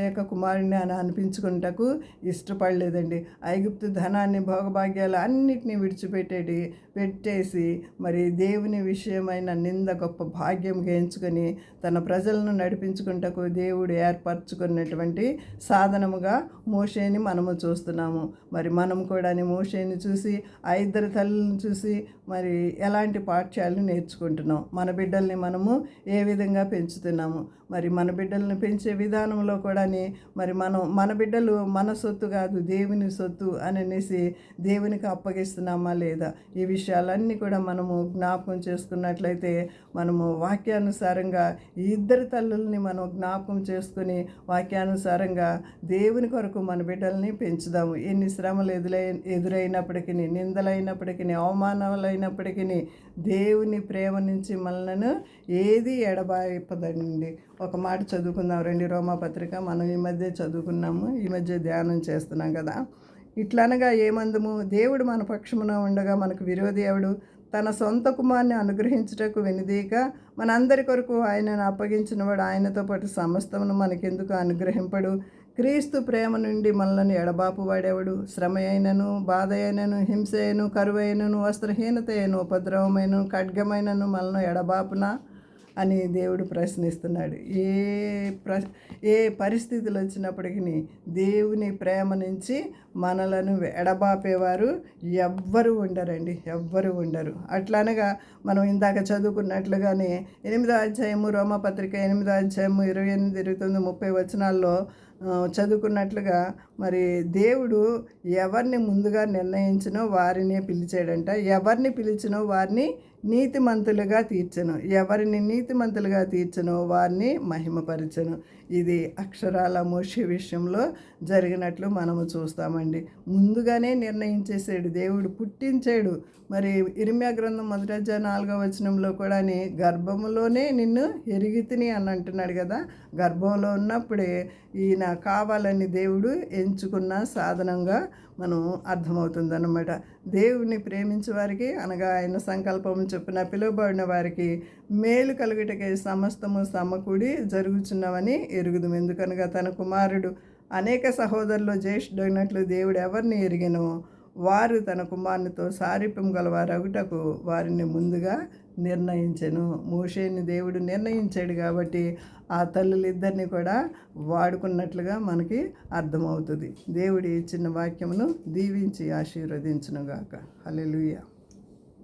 S1: యొక్క కుమారుని అని అనిపించుకుంటకు ఇష్టపడలేదండి. ఐగుప్తు ధనాన్ని భోగభాగ్యాలు అన్నిటినీ పెట్టేసి మరి దేవుని విషయమైన నింద గొప్ప భాగ్యంగా ఎంచుకొని తన ప్రజలను నడిపించుకుంటకు దేవుడు ఏర్పరచుకున్నటువంటి సాధనముగా మోషేని మనము చూస్తున్నాము. మరి మనం కూడా మోషేని చూసి ఆ ఇద్దరు తల్లులను చూసి మరి ఎలాంటి పాఠ్యాలను నేర్చుకుంటున్నాం, మన బిడ్డల్ని మనము ఏ విధంగా పెంచుతున్నాము. మరి మన బిడ్డలను పెంచే విధానంలో కూడా మరి మన బిడ్డలు మన సొత్తు కాదు దేవుని సొత్తు అని అనేసి దేవునికి అప్పగిస్తున్నామా లేదా, ఈ విషయాలన్నీ కూడా మనము జ్ఞాపకం చేసుకున్నట్లయితే మనము వాక్యానుసారంగా ఈ ఇద్దరు తల్లుల్ని మనం జ్ఞాపకం చేసుకుని వాక్యానుసారంగా దేవుని కొరకు మన బిడ్డల్ని పెంచుదాము. ఎన్ని శ్రమలు ఎదురైనప్పటికీ, నిందలైనప్పటికీ, అవమానాలైనప్పటికీ దేవుని ప్రేమ నుంచి మనలను ఏది ఎడబాయిపదండి. ఒక మాట చదువుకుందాం రండి. రోమాపత్రిక మనం ఈ మధ్య చదువుకున్నాము, ఈ మధ్య ధ్యానం చేస్తున్నాం కదా. ఇట్లనగా ఏమందుము, దేవుడు మన పక్షమున ఉండగా మనకు విరోధి ఎవడు? తన సొంత కుమార్ని అనుగ్రహించుటకు వెనుదీక మనందరి కొరకు ఆయనను అప్పగించినవాడు ఆయనతో పాటు సమస్తమును మనకెందుకు అనుగ్రహింపడు? క్రీస్తు ప్రేమ నుండి మనల్ని ఎడబాపు వాడేవాడు? శ్రమ అయినను, బాధ అయినను, హింస అయినను, కరువు అయినను, వస్త్రహీనత అయినను, ఉపద్రవమైనను, ఖడ్గమైనను మనల్ని ఎడబాపునా అని దేవుడు ప్రశ్నిస్తున్నాడు. ఏ పరిస్థితులు వచ్చినప్పటికీ దేవుని ప్రేమ నుంచి మనలను ఎడబాపేవారు ఎవ్వరు ఉండరు. అట్లనగా మనం ఇందాక చదువుకున్నట్లుగానే 8వ అధ్యాయము రోమాపత్రిక 8వ అధ్యాయము 28, 29, 30 వచనాల్లో చదువుకున్నట్లుగా మరి దేవుడు ఎవరిని ముందుగా నిర్ణయించినో వారినే పిలిచాడంట. ఎవరిని పిలిచినో వారిని నీతిమంతులుగా తీర్చను, ఎవరిని నీతిమంతులుగా తీర్చను వారిని మహిమపరచను. ఇది అక్షరాల మోషే విషయంలో జరిగినట్లు మనము చూస్తామండి. ముందుగానే నిర్ణయించేసాడు దేవుడు, పుట్టించాడు. మరి ఇర్మియా గ్రంథం 1వ అధ్యాయం 4వ వచనంలో కూడా గర్భములోనే నిన్ను ఎరిగితిని అని అంటున్నాడు కదా. గర్భంలో ఉన్నప్పుడే ఈయన కావాలని దేవుడు ఎంచుకున్న సాధనంగా మనం అర్థమవుతుందన్నమాట. దేవుడిని ప్రేమించే వారికి అనగా ఆయన సంకల్పం చొప్పున పిలువబడిన వారికి మేలు కలుగుటకై సమస్తము సమకూడి జరుగుచున్నవని ఎరుగుదుము. ఎందుకనగా తన కుమారుడు అనేక సహోదరులు జ్యేష్ఠుడైనట్లు దేవుడు ఎవరిని ఎరిగెనో వారు తన కుమారునితో సారూప్యం గలవారగుటకు వారిని ముందుగా నిర్ణయించెను. మోషేని దేవుడు నిర్ణయించాడు కాబట్టి ఆ తల్లులిద్దరిని కూడా వాడుకున్నట్లుగా మనకి అర్థమవుతుంది. దేవుడి ఇచ్చిన వాక్యమును దీవించి ఆశీర్వదించునుగాక. హల్లెలూయా.